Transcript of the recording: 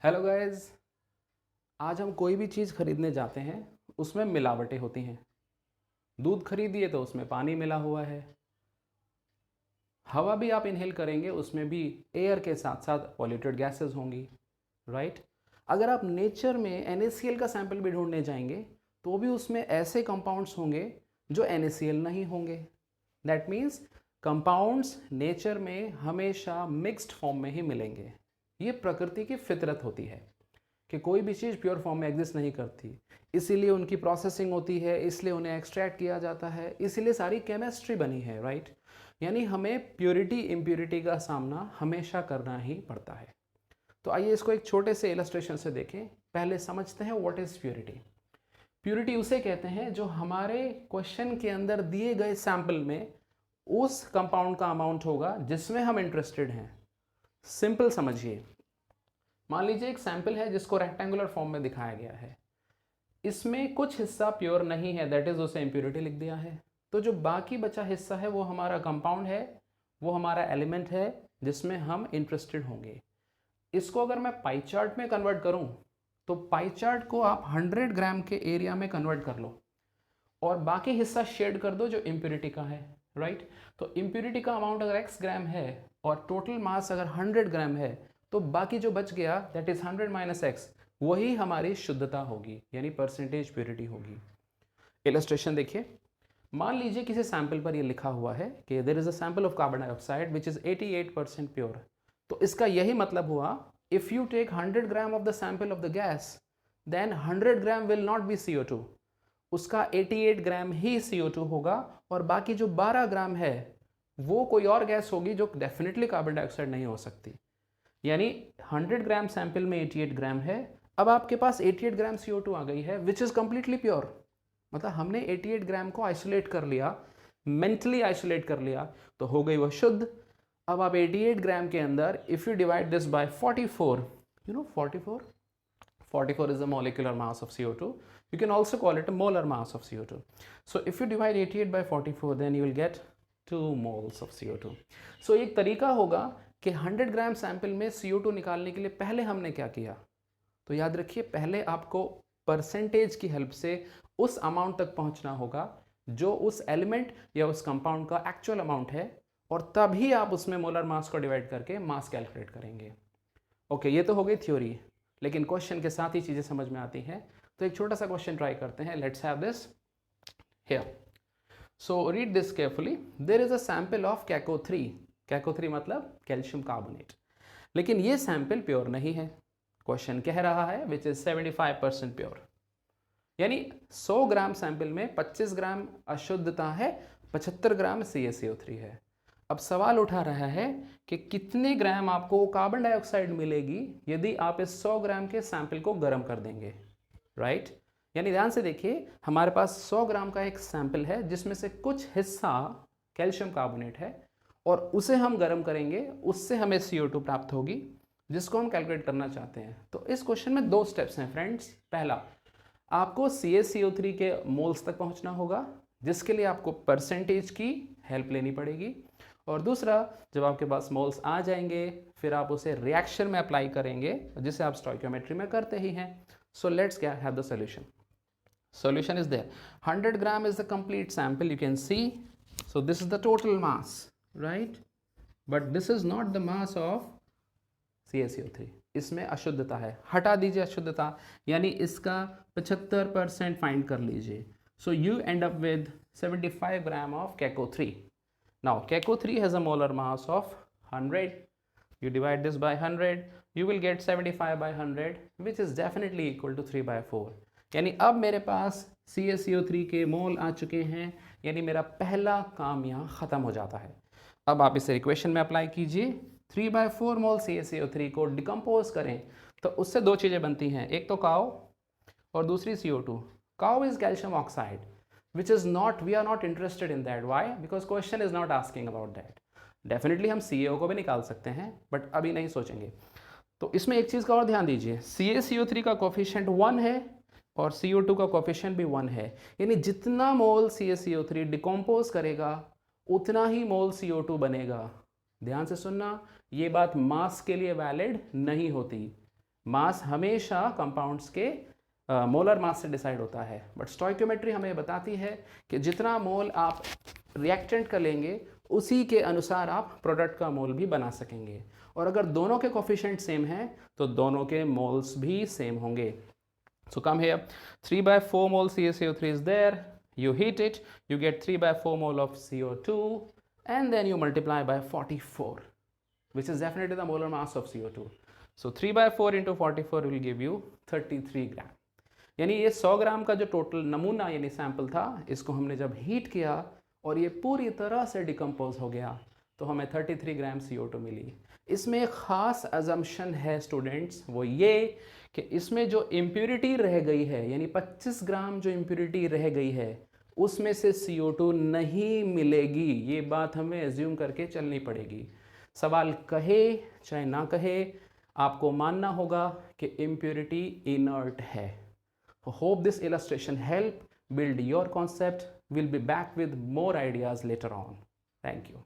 Hello guys. आज हम कोई भी चीज़ खरीदने जाते हैं, उसमें मिलावटें होती हैं। दूध खरीदिए तो उसमें पानी मिला हुआ है। हवा भी आप इनहेल करेंगे, उसमें भी एयर के साथ साथ पॉल्यूटेड गैसेस होंगी, राइट। अगर आप नेचर में NaCl का सैंपल भी ढूंढने जाएंगे तो भी उसमें ऐसे कंपाउंड्स होंगे जो NaCl नहीं होंगे। दैट मीन्स कंपाउंड्स नेचर में हमेशा मिक्स्ड फॉर्म में ही मिलेंगे। ये प्रकृति की फितरत होती है कि कोई भी चीज़ प्योर फॉर्म में एग्जिस्ट नहीं करती, इसीलिए उनकी प्रोसेसिंग होती है, इसलिए उन्हें एक्सट्रैक्ट किया जाता है, इसीलिए सारी केमिस्ट्री बनी है, राइट। यानी हमें प्योरिटी इम्प्योरिटी का सामना हमेशा करना ही पड़ता है। तो आइए इसको एक छोटे से इलस्ट्रेशन से देखें। पहले समझते हैं व्हाट इज प्योरिटी। प्योरिटी उसे कहते हैं जो हमारे क्वेश्चन के अंदर दिए गए सैंपल में उस कंपाउंड का अमाउंट होगा जिसमें हम इंटरेस्टेड हैं। सिंपल समझिए, मान लीजिए एक सैंपल है जिसको रेक्टेंगुलर फॉर्म में दिखाया गया है, इसमें कुछ हिस्सा प्योर नहीं है, दैट इज उसे इम्प्योरिटी लिख दिया है। तो जो बाकी बचा हिस्सा है वो हमारा कंपाउंड है, वो हमारा एलिमेंट है जिसमें हम इंटरेस्टेड होंगे। इसको अगर मैं पाई चार्ट में कन्वर्ट करूं तो पाई चार्ट को आप 100 ग्राम के एरिया में कन्वर्ट कर लो और बाकी हिस्सा शेड कर दो जो इम्प्योरिटी का है, राइट। तो इम्प्योरिटी का अमाउंट अगर x ग्राम है और टोटल मास अगर 100 ग्राम है तो बाकी जो बच गया दैट इज 100 माइनस एक्स, वही हमारी शुद्धता होगी, यानी परसेंटेज प्योरिटी होगी। इलस्ट्रेशन देखिए, मान लीजिए किसी सैंपल पर ये लिखा हुआ है कि there is a sample of carbon dioxide which is 88% pure. तो इसका यही मतलब हुआ, if you take 100 gram of the sample of the gas then 100 gram will not be CO2, उसका 88 ग्राम ही CO2 होगा और बाकी जो 12 ग्राम है वो कोई और गैस होगी जो डेफिनेटली कार्बन डाइऑक्साइड नहीं हो सकती। यानी 100 ग्राम सैंपल में 88 ग्राम है, अब आपके पास 88 ग्राम CO2 आ गई है विच इज़ कंप्लीटली प्योर। मतलब हमने 88 ग्राम को आइसोलेट कर लिया, मेंटली आइसोलेट कर लिया, तो हो गई वह शुद्ध। अब आप 88 ग्राम के अंदर if you divide this by 44, you know 44 is the molecular mass of CO2. You can also call it a molar mass of CO2. So if you divide 88 by 44 then you will get 2 moles of CO2. So एक तरीका होगा कि 100 gram sample में CO2 निकालने के लिए पहले हमने क्या किया, तो याद रखिए पहले आपको परसेंटेज की हेल्प से उस अमाउंट तक पहुंचना होगा जो उस एलिमेंट या उस कंपाउंड का एक्चुअल अमाउंट है, और तभी आप उसमें मोलर मास को डिवाइड करके मास कैलकुलेट करेंगे। ओके, ये तो हो गई थ्योरी, लेकिन क्वेश्चन के साथ ही चीज़ें समझ में आती हैं। तो एक छोटा सा क्वेश्चन ट्राई करते हैं। Let's have this here. So read this carefully. There is a sample of कैको 3। कैको 3 मतलब कैल्शियम कार्बोनेट, लेकिन ये सैंपल प्योर नहीं है। क्वेश्चन कह रहा है विच इज 75% प्योर, यानी 100 ग्राम सैंपल में 25 ग्राम अशुद्धता है, 75 ग्राम CaCO3 है। अब सवाल उठा रहा है कि कितने ग्राम आपको कार्बन डाइऑक्साइड मिलेगी यदि आप इस 100 ग्राम के सैंपल को गर्म कर देंगे, राइट। यानी ध्यान से देखिए, हमारे पास 100 ग्राम का एक सैंपल है जिसमें से कुछ हिस्सा कैल्शियम कार्बोनेट है और उसे हम गर्म करेंगे, उससे हमें CO2 प्राप्त होगी जिसको हम कैलकुलेट करना चाहते हैं। तो इस क्वेश्चन में 2 स्टेप्स हैं फ्रेंड्स। पहला, आपको CaCO3 के मोल्स तक पहुंचना होगा जिसके लिए आपको परसेंटेज की हेल्प लेनी पड़ेगी, और दूसरा, जब आपके पास मोल्स आ जाएंगे फिर आप उसे रिएक्शन में अप्लाई करेंगे जिसे आप स्टोइकियोमेट्री में करते ही हैं। So let's get have the solution. Solution is there. 100 gram is the complete sample, you can see. So this is the total mass, right? But this is not the mass of CaCO3. इसमें अशुद्धता है, हटा दीजिए अशुद्धता, यानी इसका 75% find कर लीजिए। So you end up with 75 gram of Caco3. Now Caco3 has a molar mass of 100. You divide this by 100, you will get 75 by 100 which is definitely equal to 3/4। यानी अब मेरे पास CaCO3 के मोल आ चुके हैं, यानी मेरा पहला काम यहाँ ख़त्म हो जाता है। अब आप इसे इक्वेशन में अप्लाई कीजिए। 3/4 मोल CaCO3 को डिकम्पोज करें तो उससे 2 चीज़ें बनती हैं, एक तो काओ और दूसरी CO2। काओ is calcium oxide which is not, we are not interested in that. Why? Because question is not asking about that. Definitely हम CaO को भी निकाल सकते हैं बट अभी नहीं सोचेंगे। तो इसमें एक चीज़ का और ध्यान दीजिए, CaCO3 का कोफिशिएंट 1 है और CO2 का कोफिशिएंट भी 1 है, यानी जितना मोल CaCO3 डिकम्पोज करेगा उतना ही मोल CO2 बनेगा। ध्यान से सुनना, ये बात मास के लिए वैलिड नहीं होती। मास हमेशा कंपाउंड्स के मोलर मास से डिसाइड होता है, बट स्टोइकियोमेट्री हमें बताती है कि जितना मोल आप रिएक्टेंट का लेंगे उसी के अनुसार आप प्रोडक्ट का मोल भी बना सकेंगे। और अगर दोनों के कोफिशिएंट सेम हैं तो दोनों के मोल्स भी सेम होंगे। So come here, 3/4 mole CaCO3 is there, you heat it, you get 3/4 mole of CO2 and then you multiply by 44, which is definitely the molar mass of CO2. So 3/4 into 44 will give you 33 ग्राम। यानी ये 100 ग्राम का जो total नमूना यानी sample था, इसको हमने जब हीट किया और ये पूरी तरह से डिकम्पोज हो गया तो हमें 33 ग्राम CO2 मिली। इसमें एक ख़ास अजम्पशन है स्टूडेंट्स, वो ये कि इसमें जो इम्प्योरिटी रह गई है यानी 25 ग्राम जो इम्प्योरिटी रह गई है उसमें से CO2 नहीं मिलेगी। ये बात हमें एज्यूम करके चलनी पड़ेगी। सवाल कहे चाहे ना कहे आपको मानना होगा कि इम्प्योरिटी इनर्ट है। Hope this illustration help build your concept. We'll be back with more ideas later on. Thank you.